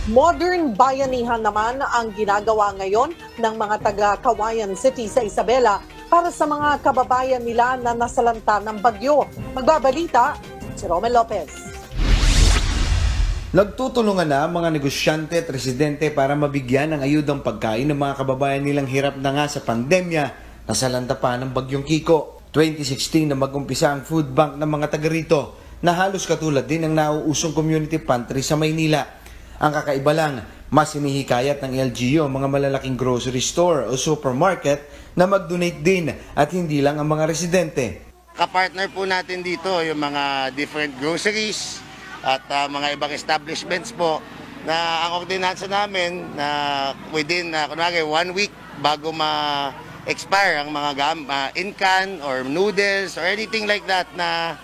Modern bayanihan naman ang ginagawa ngayon ng mga taga-Kawayan City sa Isabela para sa mga kababayan nila na nasalanta ng bagyo. Magbabalita si Romel Lopez. Nagtutulungan na ang mga negosyante at residente para mabigyan ng ayudang pagkain ng mga kababayan nilang hirap na nga sa pandemya na salanta pa ng bagyong Kiko. 2016 na mag-umpisa ang food bank ng mga taga rito na halos katulad din ng nauusong community pantry sa Maynila. Ang kakaiba lang, mas hinihikayat ng LGU ang mga malalaking grocery store o supermarket na mag-donate din at hindi lang ang mga residente. Kapartner po natin dito yung mga different groceries at mga ibang establishments po na ang ordinansa namin na within kunwari 1 week bago ma-expire ang mga in-can or noodles or anything like that na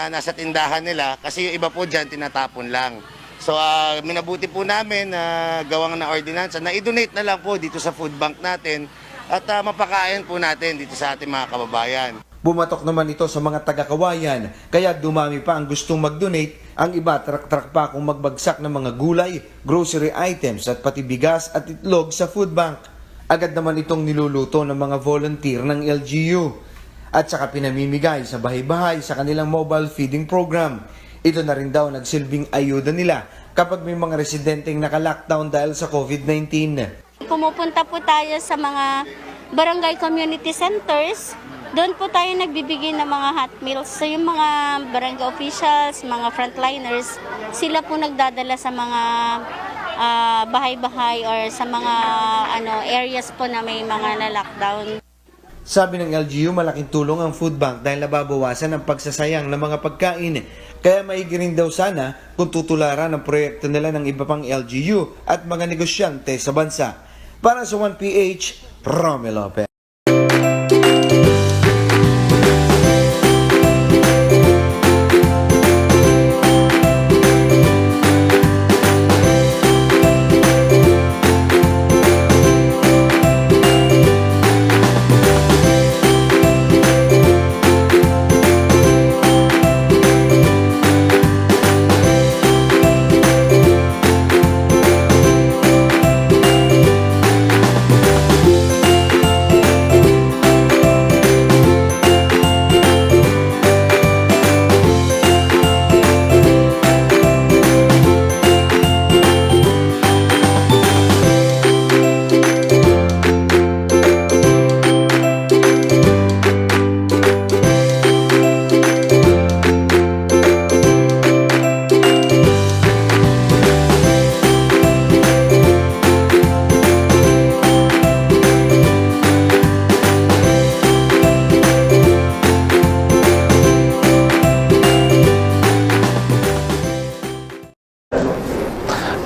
nasa tindahan nila kasi yung iba po dyan tinatapon lang. So minabuti po namin na gawang na ordinansa na i-donate na lang po dito sa food bank natin at mapakain po natin dito sa ating mga kababayan. Bumatok naman ito sa mga taga-Kawayan kaya dumami pa ang gustong mag-donate, ang iba trak-trak pa kung magbagsak ng mga gulay, grocery items at pati bigas at itlog sa food bank. Agad naman itong niluluto ng mga volunteer ng LGU at saka pinamimigay sa bahay-bahay sa kanilang mobile feeding program. Ito na rin daw nagsilbing ayuda nila kapag may mga residenteng naka-lockdown dahil sa COVID-19. Pumupunta po tayo sa mga barangay community centers. Doon po tayo nagbibigay ng mga hot meals. So yung mga barangay officials, mga frontliners, sila po nagdadala sa mga bahay-bahay or sa mga areas po na may mga na-lockdown. Sabi ng LGU, malaking tulong ang food bank dahil nababawasan ang pagsasayang ng mga pagkain. Kaya maigi rin daw sana kung tutularan ang proyekto nila ng iba pang LGU at mga negosyante sa bansa. Para sa 1PH, Romel Lopez.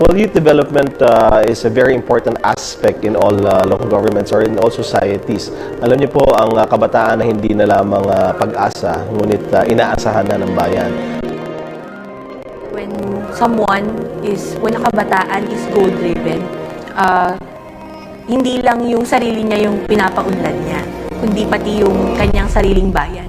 Well, youth development is a very important aspect in all local governments or in all societies. Alam niyo po, ang kabataan na hindi na lamang pag-asa, ngunit inaasahan na ng bayan. When ang kabataan is goal-driven, hindi lang yung sarili niya yung pinapaunlad niya, kundi pati yung kanyang sariling bayan.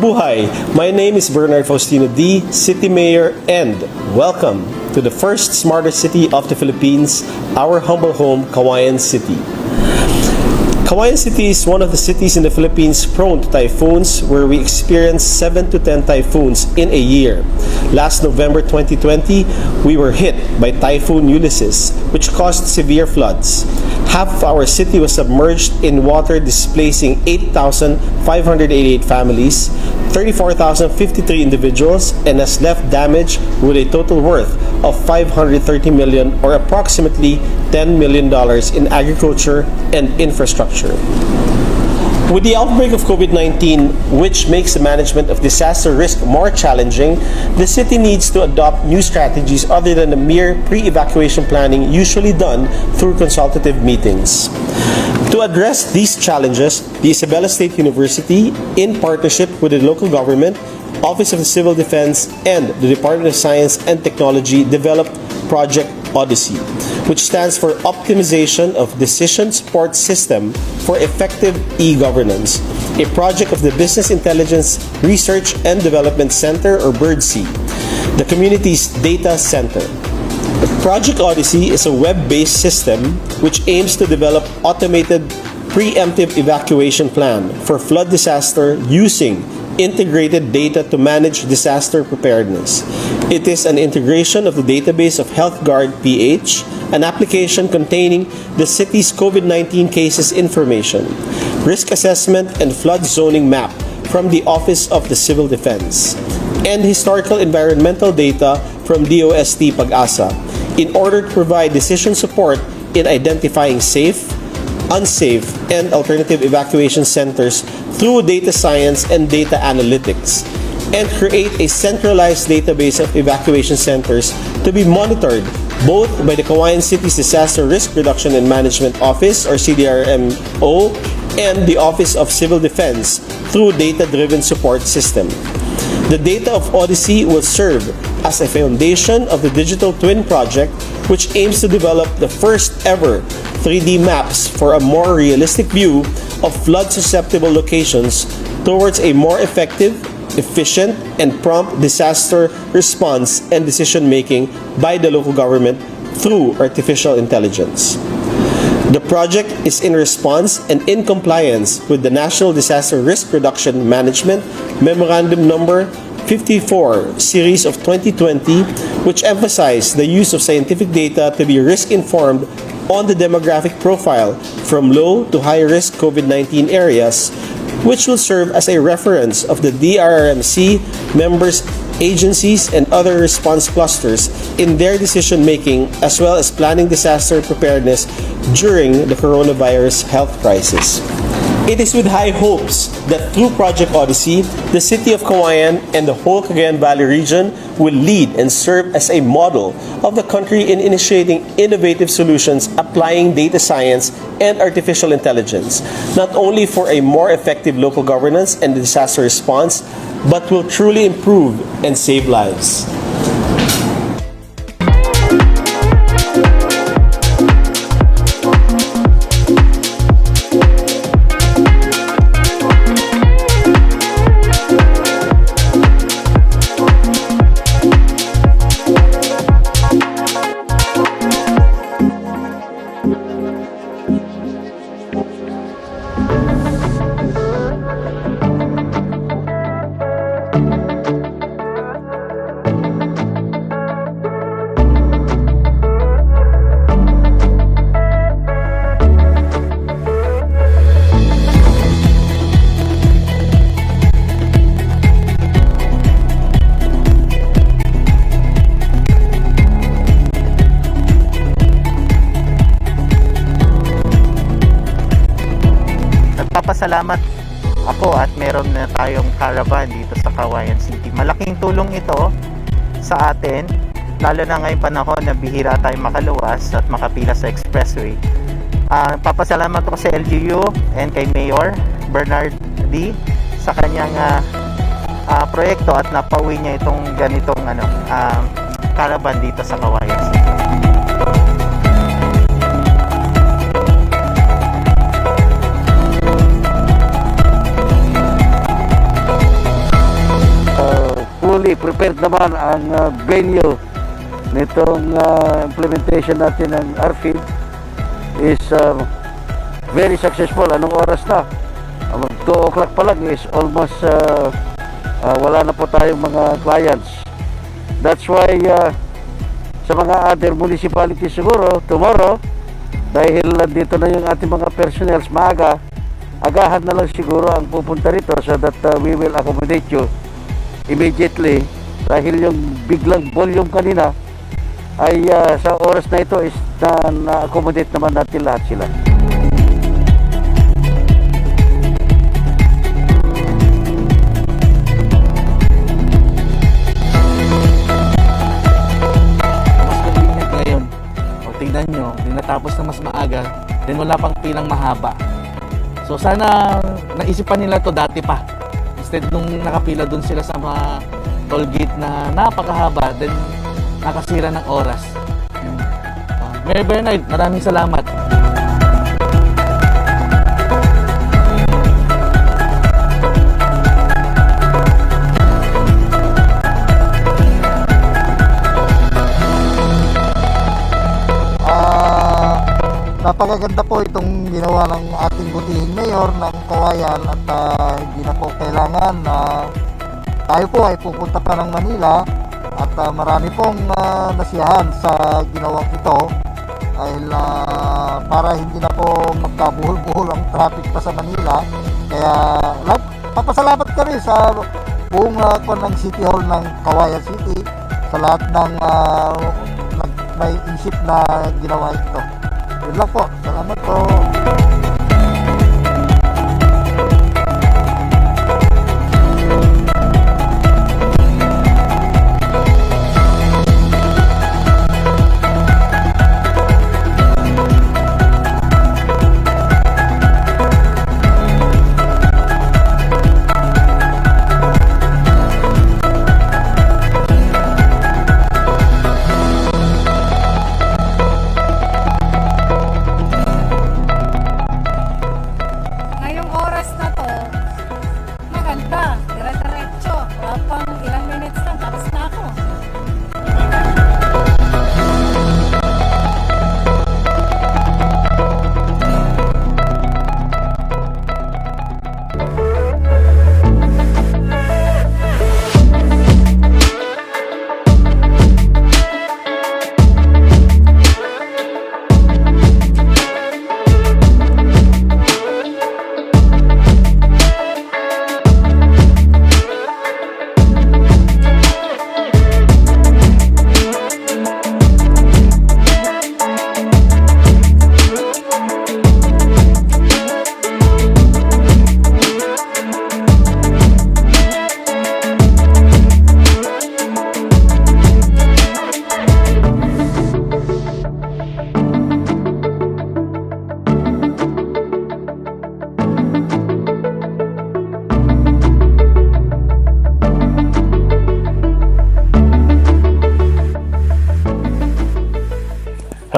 Mabuhay! My name is Bernard Faustino D, City Mayor, and welcome to the first smarter city of the Philippines, our humble home, Kawayan City. Kawayan City is one of the cities in the Philippines prone to typhoons, where we experience 7 to 10 typhoons in a year. Last November 2020, we were hit by Typhoon Ulysses, which caused severe floods. Half of our city was submerged in water, displacing 8,588 families, 34,053 individuals, and has left damage with a total worth of $530 million, or approximately $10 million in agriculture and infrastructure. With the outbreak of COVID-19, which makes the management of disaster risk more challenging, the city needs to adopt new strategies other than the mere pre-evacuation planning usually done through consultative meetings. To address these challenges, the Isabela State University, in partnership with the local government, Office of the Civil Defense, and the Department of Science and Technology developed Project Odyssey, which stands for Optimization of Decision Support System for Effective E-Governance, a project of the Business Intelligence Research and Development Center, or BIRDC, the community's data center. Project Odyssey is a web-based system which aims to develop automated preemptive evacuation plan for flood disaster using integrated data to manage disaster preparedness. It is an integration of the database of HealthGuard PH, an application containing the city's COVID-19 cases information, risk assessment and flood zoning map from the Office of the Civil Defense, and historical environmental data from DOST Pag-asa in order to provide decision support in identifying safe, unsafe, and alternative evacuation centers through data science and data analytics, and create a centralized database of evacuation centers to be monitored both by the Kawayan City's Disaster Risk Reduction and Management Office, or CDRMO, and the Office of Civil Defense through data-driven support system. The data of Odyssey will serve as a foundation of the Digital Twin Project, which aims to develop the first ever 3D maps for a more realistic view of flood-susceptible locations towards a more effective, efficient, and prompt disaster response and decision-making by the local government through artificial intelligence. The project is in response and in compliance with the National Disaster Risk Reduction Management Memorandum Number 54 Series of 2020, which emphasized the use of scientific data to be risk-informed on the demographic profile from low to high-risk COVID-19 areas, which will serve as a reference of the DRRMC members, agencies, and other response clusters in their decision-making, as well as planning disaster preparedness during the coronavirus health crisis. It is with high hopes that through Project Odyssey, the city of Kawayan and the whole Cagayan Valley region will lead and serve as a model of the country in initiating innovative solutions applying data science and artificial intelligence, not only for a more effective local governance and disaster response, but will truly improve and save lives. Nagpapasalamat ako at meron na tayong caravan dito sa Kawayan City. Malaking tulong ito sa atin, lalo na ngayong panahon na bihira tayong makaluwas at makapila sa expressway. Papasalamat ako sa LGU and kay Mayor Bernard D sa kanyang proyekto at napauwi niya itong ganitong caravan dito sa Kawayan City. Fully prepared naman ang venue nitong implementation natin ng RFID is very successful. Anong oras na? 2 o'clock pa lang is almost wala na po tayong mga clients. That's why sa mga other municipalities siguro tomorrow, dahil dito na yung ating mga personnel maaga, agahan na lang siguro ang pupunta rito so that we will accommodate you immediately, dahil yung biglang volume kanina ay sa oras na ito is na-accommodate naman natin lahat sila. Mas convenient ngayon. O tingnan nyo, hindi natapos na mas maaga, then wala pang pilang mahaba. So sana naisipan nila to dati pa. Instead nung nakapila dun sila sa mga toll gate na napakahaba, then nakasira ng oras. Mayor Bernard, maraming salamat. Napakaganda po itong ginawa ng ating butihing mayor ng Kawayan at hindi na po kailangan na tayo po ay pupunta pa ng Manila at marami pong nasiyahan sa ginawang ito dahil para hindi na po magkabuhol-buhol ang traffic pa sa Manila. Kaya papasalamat kami sa buong ng City Hall ng Kawayan City sa lahat ng may isip na ginawa ito. Yun lang po. Salamat po.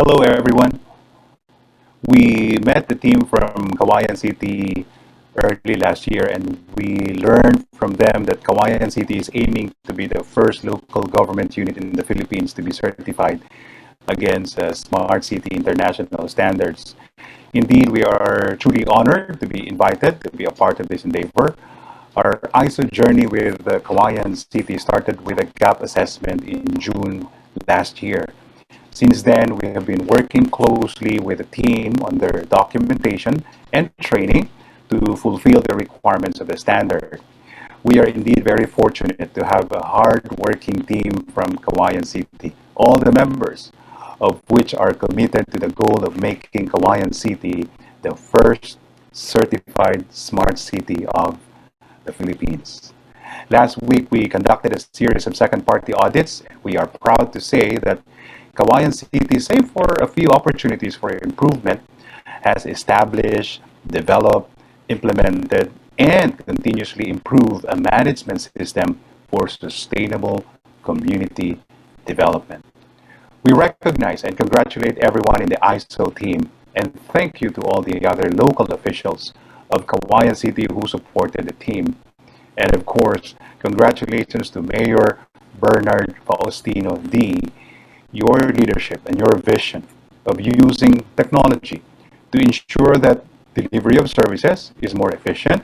Hello everyone. We met the team from Kawayan City early last year and we learned from them that Kawayan City is aiming to be the first local government unit in the Philippines to be certified against Smart City International standards. Indeed, we are truly honored to be invited to be a part of this endeavor. Our ISO journey with Kawayan City started with a gap assessment in June last year. Since then, we have been working closely with the team on their documentation and training to fulfill the requirements of the standard. We are indeed very fortunate to have a hard-working team from Kawayan City, all the members of which are committed to the goal of making Kawayan City the first certified smart city of the Philippines. Last week, we conducted a series of second-party audits. We are proud to say that Kawayan City, save for a few opportunities for improvement, has established, developed, implemented, and continuously improved a management system for sustainable community development. We recognize and congratulate everyone in the ISO team, and thank you to all the other local officials of Kawayan City who supported the team. And of course, congratulations to Mayor Bernard Faustino D. Your leadership and your vision of using technology to ensure that delivery of services is more efficient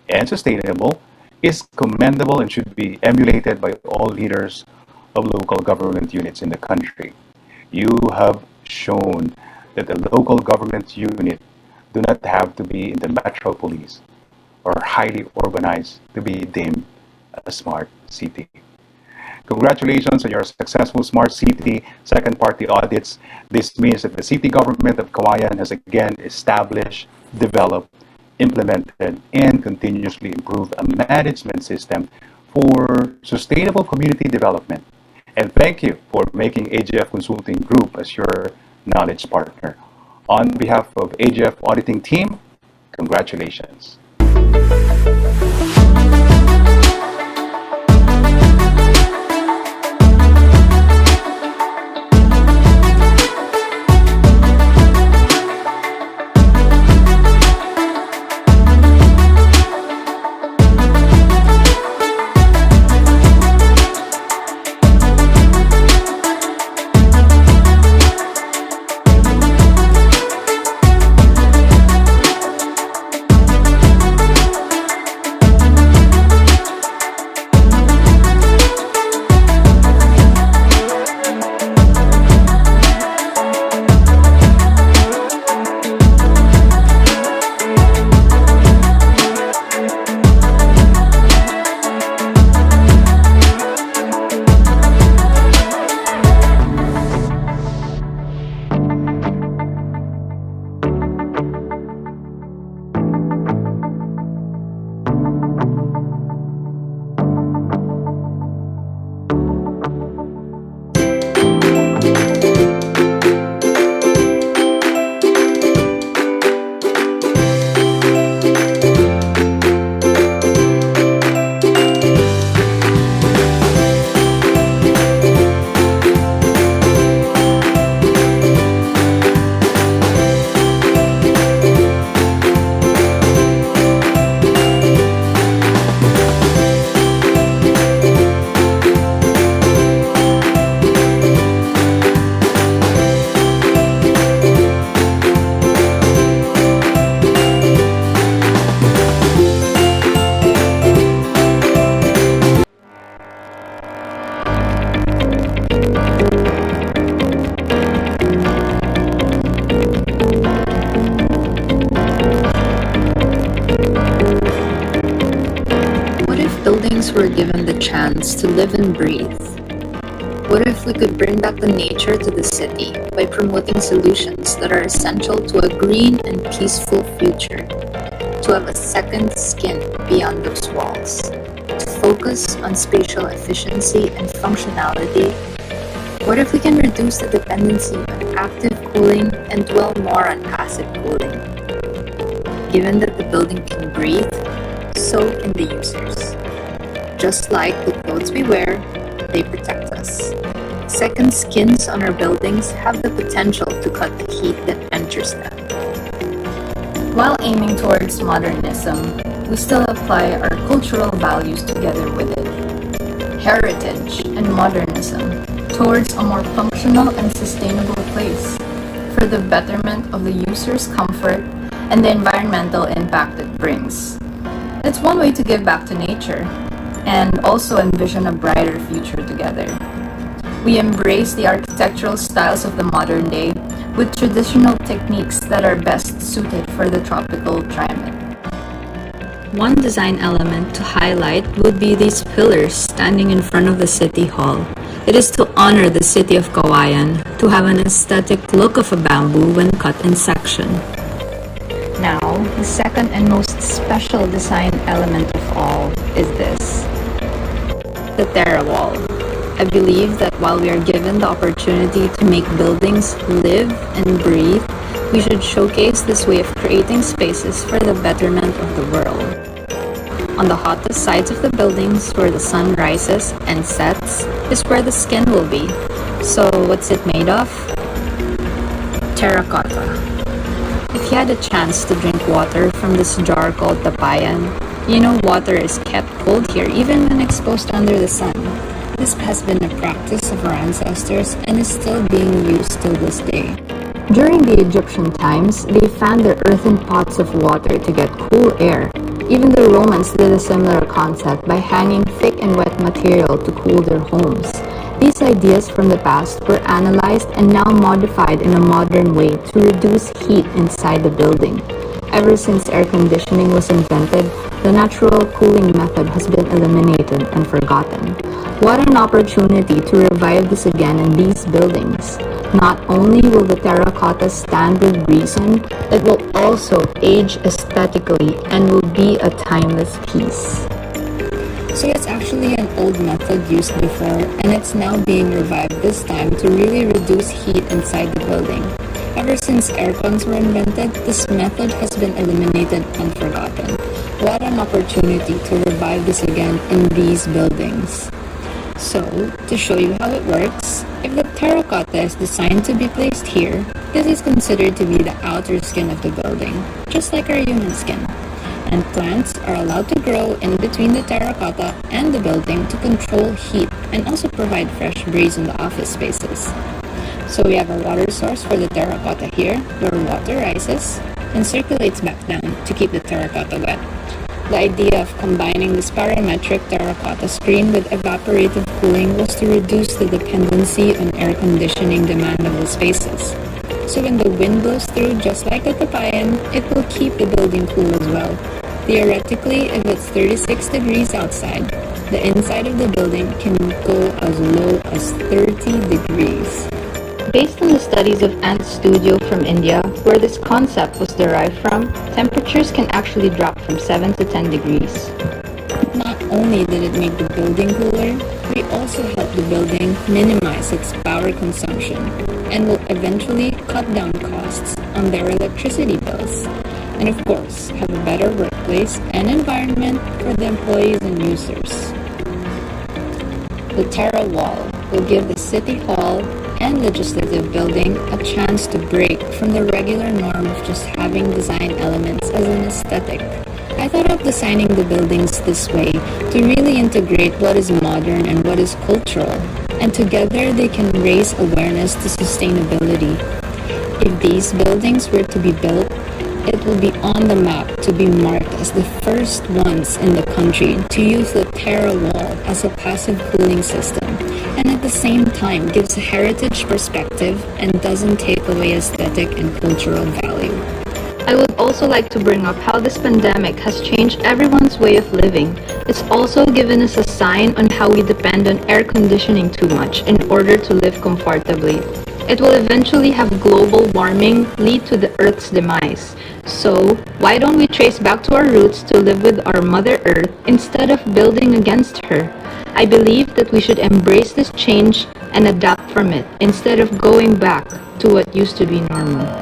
and sustainable is commendable and should be emulated by all leaders of local government units in the country. You have shown that the local government unit do not have to be in the metropolis or highly urbanized to be deemed a smart city. Congratulations on your successful Smart City second-party audits. This means that the city government of Kawayan has again established, developed, implemented, and continuously improved a management system for sustainable community development. And thank you for making AGF Consulting Group as your knowledge partner. On behalf of AGF Auditing Team, congratulations. Buildings were given the chance to live and breathe? What if we could bring back the nature to the city by promoting solutions that are essential to a green and peaceful future? To have a second skin beyond those walls? To focus on spatial efficiency and functionality? What if we can reduce the dependency on active cooling and dwell more on passive cooling? Given that the building can breathe, so can the users. Just like the clothes we wear, they protect us. Second skins on our buildings have the potential to cut the heat that enters them. While aiming towards modernism, we still apply our cultural values together with it. Heritage and modernism towards a more functional and sustainable place for the betterment of the user's comfort and the environmental impact it brings. It's one way to give back to nature and also envision a brighter future together. We embrace the architectural styles of the modern day with traditional techniques that are best suited for the tropical climate. One design element to highlight would be these pillars standing in front of the City Hall. It is to honor the city of Kawayan to have an aesthetic look of a bamboo when cut in section. Now, the second and most special design element of all is this, the Terra Wall. I believe that while we are given the opportunity to make buildings live and breathe, we should showcase this way of creating spaces for the betterment of the world. On the hottest sides of the buildings where the sun rises and sets is where the skin will be. So what's it made of? Terracotta. If you had a chance to drink water from this jar called tapayan, Water is kept cold here even when exposed under the sun. This has been a practice of our ancestors and is still being used till this day. During the Egyptian times, they fanned their earthen pots of water to get cool air. Even the Romans did a similar concept by hanging thick and wet material to cool their homes. These ideas from the past were analyzed and now modified in a modern way to reduce heat inside the building. Ever since air conditioning was invented, the natural cooling method has been eliminated and forgotten. What an opportunity to revive this again in these buildings. Not only will the terracotta stand with reason, it will also age aesthetically and will be a timeless piece. So it's actually an old method used before, and it's now being revived this time to really reduce heat inside the building. Ever since aircons were invented, this method has been eliminated and forgotten. What an opportunity to revive this again in these buildings. So, to show you how it works, if the terracotta is designed to be placed here, this is considered to be the outer skin of the building, just like our human skin. And plants are allowed to grow in between the terracotta and the building to control heat and also provide fresh breeze in the office spaces. So we have a water source for the terracotta here, where water rises and circulates back down to keep the terracotta wet. The idea of combining this parametric terracotta screen with evaporative cooling was to reduce the dependency on air conditioning demandable spaces. So when the wind blows through, just like the Tapayan, it will keep the building cool as well. Theoretically, if it's 36 degrees outside, the inside of the building can go as low as 30 degrees. Based on the studies of Ant Studio from India, where this concept was derived from, temperatures can actually drop from 7 to 10 degrees. Not only did it make the building cooler, we also helped the building minimize its power consumption and will eventually cut down costs on their electricity bills. And of course, have a better workplace and environment for the employees and users. The Terra Wall will give the City Hall and legislative building a chance to break from the regular norm of just having design elements as an aesthetic. I thought of designing the buildings this way to really integrate what is modern and what is cultural, and together they can raise awareness to sustainability. If these buildings were to be built, it will be on the map to be marked as the first ones in the country to use the Terra Wall as a passive cooling system, and at the same time gives a heritage perspective and doesn't take away aesthetic and cultural value. I would also like to bring up how this pandemic has changed everyone's way of living. It's also given us a sign on how we depend on air conditioning too much in order to live comfortably. It will eventually have global warming lead to the Earth's demise. So, why don't we trace back to our roots to live with our Mother Earth instead of building against her? I believe that we should embrace this change and adapt from it instead of going back to what used to be normal.